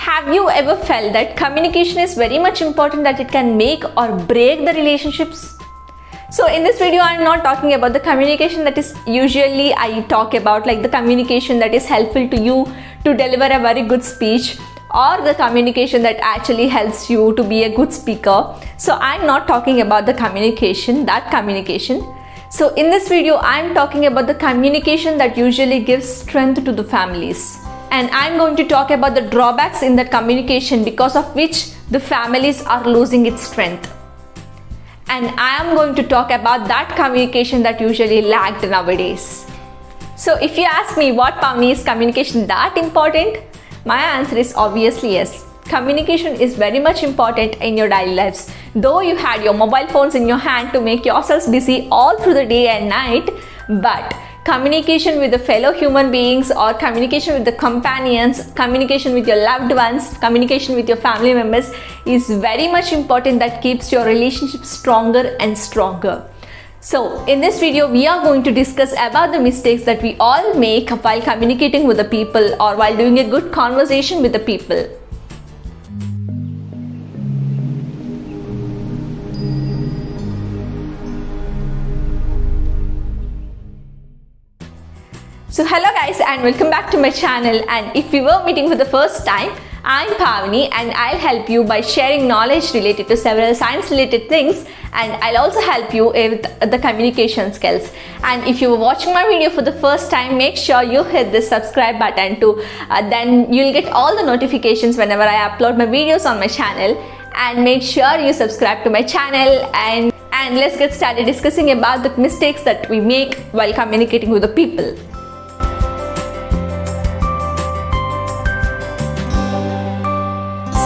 have you ever felt that communication is very much important, that it can make or break the relationships? So in this video, I'm not talking about the communication that is usually I talk about, like the communication that is helpful to you to deliver a very good speech, or the communication that actually helps you to be a good speaker. So I'm not talking about the communication. So in this video, I'm talking about the communication that usually gives strength to the families. And I'm going to talk about the drawbacks in that communication because of which the families are losing its strength. And I am going to talk about that communication that usually lagged nowadays. So if you ask me what for me is communication that important, my answer is obviously yes. Communication is very much important in your daily lives. Though you had your mobile phones in your hand to make yourselves busy all through the day and night, but communication with the fellow human beings, or communication with the companions, communication with your loved ones, communication with your family members is very much important, that keeps your relationship stronger and stronger. So in this video, we are going to discuss about the mistakes that we all make while communicating with the people, or while doing a good conversation with the people. So hello guys, and welcome back to my channel. And if you were meeting for the first time, I'm Pavani, and I'll help you by sharing knowledge related to several science related things, and I'll also help you with the communication skills. And if you were watching my video for the first time, make sure you hit the subscribe button too. Then you'll get all the notifications whenever I upload my videos on my channel. And make sure you subscribe to my channel, and let's get started discussing about the mistakes that we make while communicating with the people.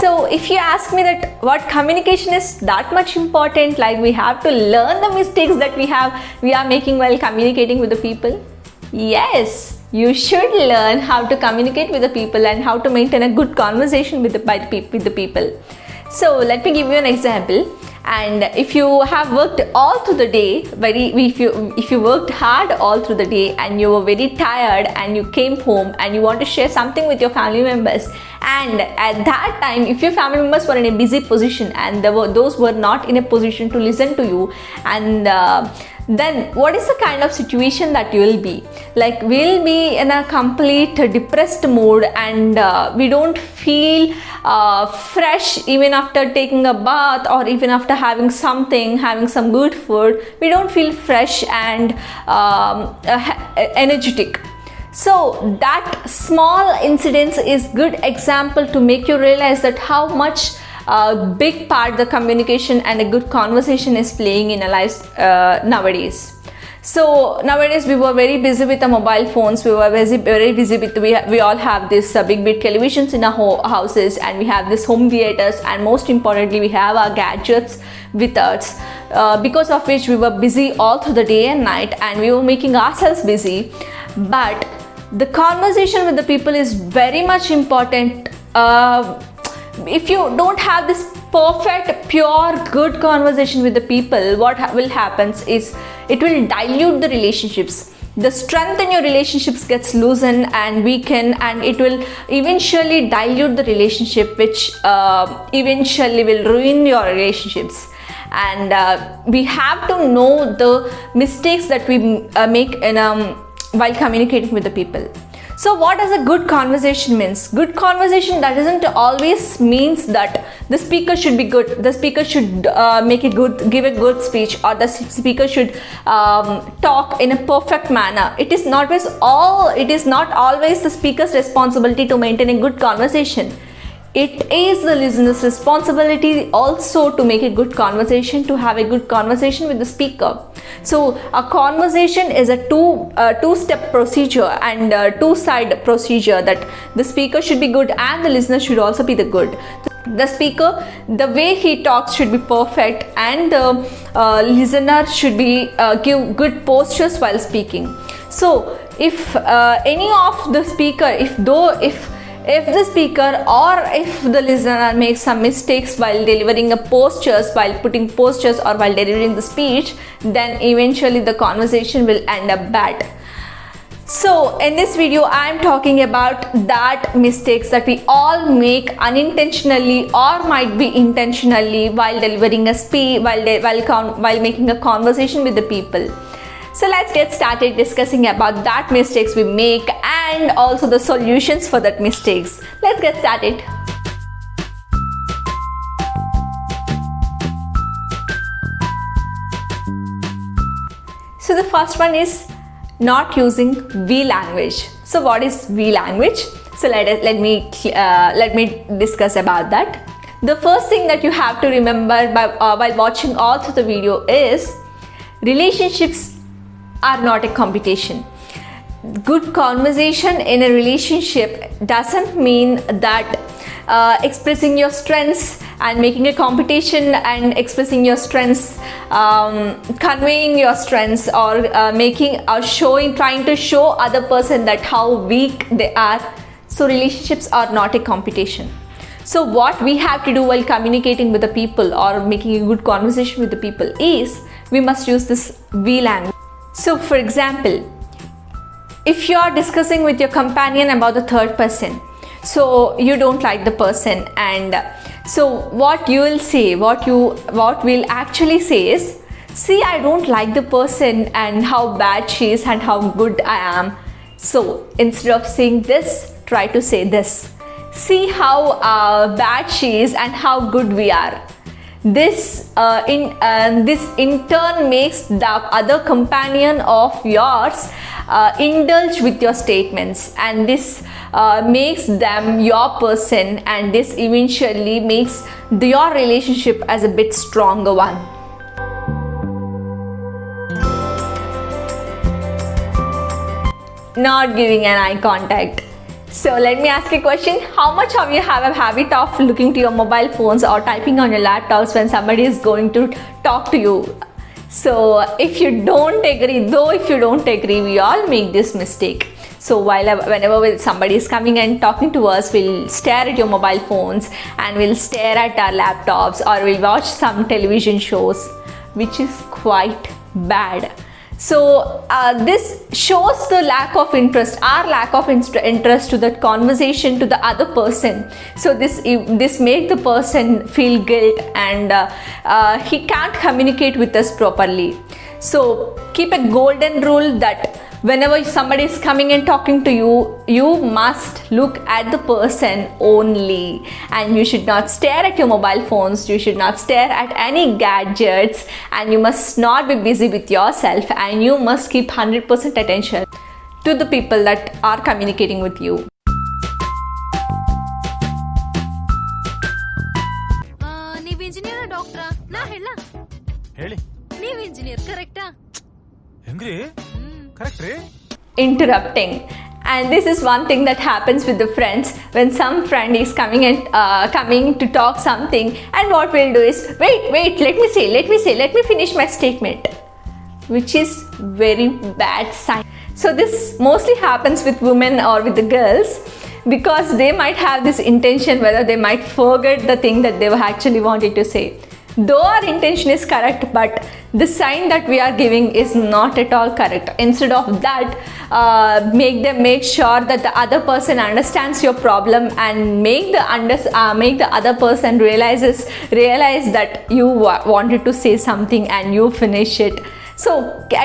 So if you ask me that what communication is that much important, like we have to learn the mistakes that we are making while communicating with the people. Yes, you should learn how to communicate with the people and how to maintain a good conversation with the people. So let me give you an example. And if you have worked all through the day, if you worked hard all through the day and you were very tired, and you came home and you want to share something with your family members, and at that time if your family members were in a busy position and those were not in a position to listen to you, and then what is the kind of situation that you will be? Like, we'll be in a complete depressed mood, and we don't feel fresh even after taking a bath, or even after having some good food. We don't feel fresh and energetic. So that small incident is good example to make you realize that how much big part the communication and a good conversation is playing in our lives nowadays. So nowadays we were very busy with the mobile phones. We were very busy with we all have this big televisions in our houses, and we have this home theaters, and most importantly we have our gadgets with us, because of which we were busy all through the day and night, and we were making ourselves busy. But the conversation with the people is very much important. If you don't have this perfect, pure, good conversation with the people, what will happen is it will dilute the relationships. The strength in your relationships gets loosened and weakened, and it will eventually dilute the relationship, which eventually will ruin your relationships. And we have to know the mistakes that we make in while communicating with the people. So what does a good conversation means? Good conversation, that doesn't always means that the speaker should be good. The speaker should give a good speech, or the speaker should talk in a perfect manner. It is not always the speaker's responsibility to maintain a good conversation. It is the listener's responsibility also to make a good conversation, to have a good conversation with the speaker. So a conversation is a two-step procedure and a two-side procedure, that the speaker should be good and the listener should also be the good. The speaker, the way he talks should be perfect, and the listener should be give good postures while speaking. So if any of the speaker, if the speaker or if the listener makes some mistakes while delivering while putting postures, or while delivering the speech, then eventually the conversation will end up bad. So in this video I am talking about that mistakes that we all make unintentionally or might be intentionally while delivering a speech, while making a conversation with the people. So let's get started discussing about that mistakes we make and also the solutions for that mistakes. Let's get started. So the first one is not using we language. So what is we language? So let me discuss about that. The first thing that you have to remember while watching all through the video is relationships are not a competition. Good conversation in a relationship doesn't mean that expressing your strengths and making a competition and expressing your strengths, conveying your strengths, or trying to show other person that how weak they are. So relationships are not a competition. So what we have to do while communicating with the people or making a good conversation with the people is we must use this we language. So for example, if you are discussing with your companion about the third person, so you don't like the person, and so what you will say, what we'll actually say is, see, I don't like the person and how bad she is and how good I am. So instead of saying this, try to say this. See how bad she is and how good we are. This in turn makes the other companion of yours indulge with your statements, and this makes them your person, and this eventually makes your relationship as a bit stronger one. Not giving an eye contact. So let me ask a question. How much of you have a habit of looking to your mobile phones or typing on your laptops when somebody is going to talk to you? So if you don't agree, we all make this mistake. So whenever somebody is coming and talking to us, we'll stare at your mobile phones and we'll stare at our laptops, or we'll watch some television shows, which is quite bad. So this shows the lack of interest, our lack of interest to that conversation, to the other person. So this makes the person feel guilt, and he can't communicate with us properly. So keep a golden rule that whenever somebody is coming and talking to you, you must look at the person only, and you should not stare at your mobile phones, you should not stare at any gadgets, and you must not be busy with yourself, and you must keep 100% attention to the people that are communicating with you. ನೀವು engineer doctor ನಾ ಹೇಳ ಹೇಳಿ ನೀವು engineer ಕರೆಕ್ಟಾ ಹೆಂಗ್ರಿ correct ರೀ Interrupting. And this is one thing that happens with the friends when some friend is coming to talk something, and what we'll do is wait, let me finish my statement, which is very bad sign. So this mostly happens with women or with the girls, because they might have this intention whether they might forget the thing that they were actually wanting to say. Though our intention is correct, but the sign that we are giving is not at all correct. Instead of that, make sure that the other person understands your problem, and make the other person realize that you wanted to say something and you finish it. So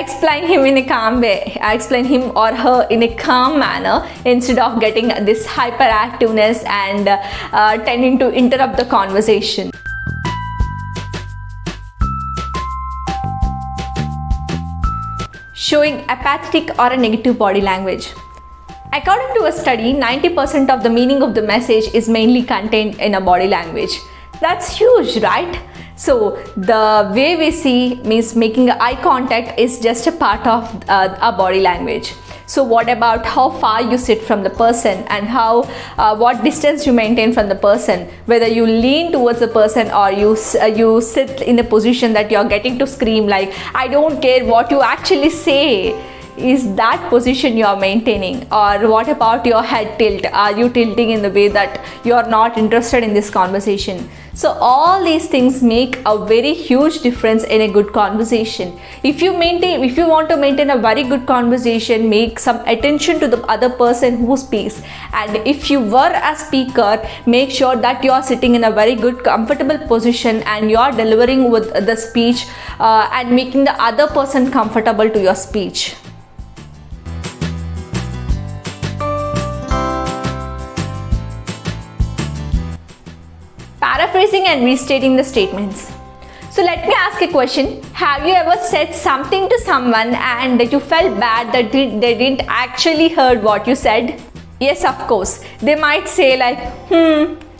explain him in a calm way, explain him or her in a calm manner, instead of getting this hyperactiveness and tending to interrupt the conversation. Showing apathetic or a negative body language. According to a study, 90% of the meaning of the message is mainly contained in a body language. That's huge, right? So the way we see means making eye contact is just a part of our body language. So what about how far you sit from the person, and what distance you maintain from the person, whether you lean towards the person or you sit in a position that you're getting to scream like, I don't care what you actually say. is that position you are maintaining? Or what about your head tilt? Are you tilting in the way that you are not interested in this conversation? So all these things make a very huge difference in a good conversation. If you want to maintain a very good conversation, make some attention to the other person who speaks. And if you were a speaker, make sure that you are sitting in a very good comfortable position and you are delivering with the speech and making the other person comfortable to your speech. Paraphrasing and restating the statements. So let me ask a question. Have you ever said something to someone and you felt bad that they didn't actually heard what you said? Yes, of course. They might say like,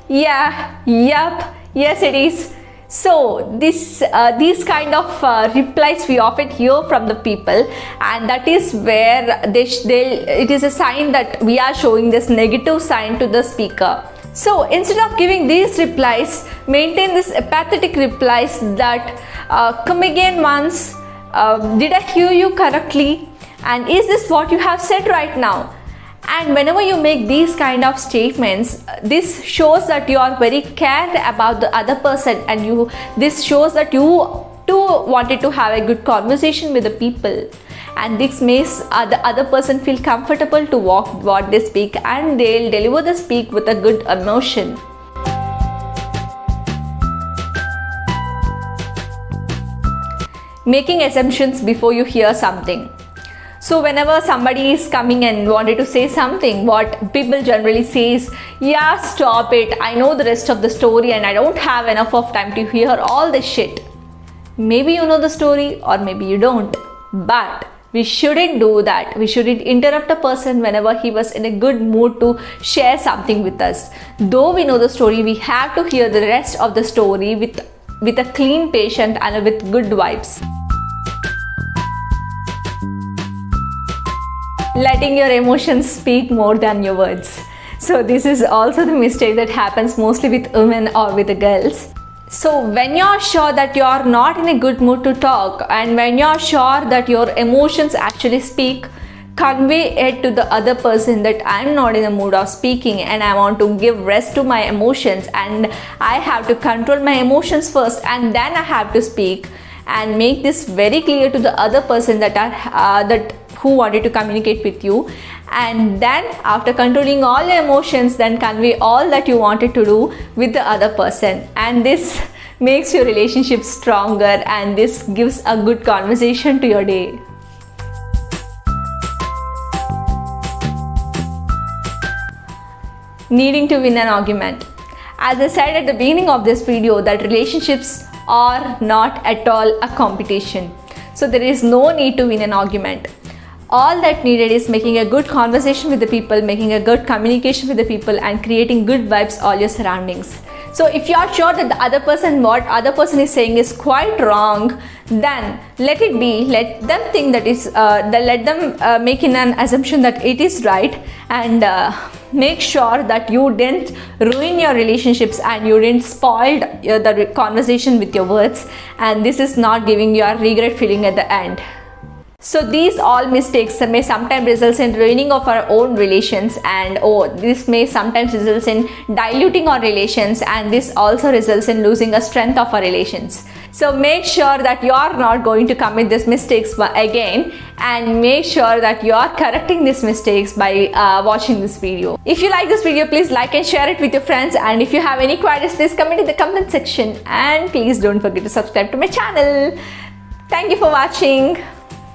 yeah, yup, yes it is. So these kind of replies we often hear from the people, and that is where it is a sign that we are showing this negative sign to the speaker. So instead of giving these replies, maintain this apathetic replies that come again once, did I hear you correctly, and is this what you have said right now? And whenever you make these kind of statements, this shows that you are very cared about the other person, and this shows that you too wanted to have a good conversation with the people. And this makes the other person feel comfortable to walk what they speak, and they'll deliver the speak with a good emotion. Making assumptions before you hear something. So whenever somebody is coming and wanted to say something, what people generally say is, yeah, stop it, I know the rest of the story and I don't have enough of time to hear all this shit. Maybe you know the story or maybe you don't, but we shouldn't do that. We shouldn't interrupt a person whenever he was in a good mood to share something with us. Though we know the story, we have to hear the rest of the story with a clean patient and with good vibes. Letting your emotions speak more than your words. So this is also the mistake that happens mostly with women or with the girls. So when you're sure that you're not in a good mood to talk, and when you're sure that your emotions actually speak, convey it to the other person that I'm not in the mood of speaking and I want to give rest to my emotions, and I have to control my emotions first and then I have to speak. And make this very clear to the other person who wanted to communicate with you. And then after controlling all your emotions, then convey all that you wanted to do with the other person. And this makes your relationship stronger, and this gives a good conversation to your day. Needing to win an argument. As I said at the beginning of this video, that relationships are not at all a competition. So there is no need to win an argument. All that needed is making a good conversation with the people, making a good communication with the people, and creating good vibes all your surroundings. So if you are sure that what other person is saying is quite wrong, then let it be. Let them think that let them make an assumption that it is right, and make sure that you didn't ruin your relationships and you didn't spoil the conversation with your words, and this is not giving you a regret feeling at the end. So these all mistakes may sometimes result in ruining of our own relations, and this may sometimes result in diluting our relations, and this also results in losing a strength of our relations. So make sure that you are not going to commit these mistakes again, and make sure that you are correcting these mistakes by watching this video. If you like this video, please like and share it with your friends, and if you have any queries, please comment in the comment section, and please don't forget to subscribe to my channel. Thank you for watching.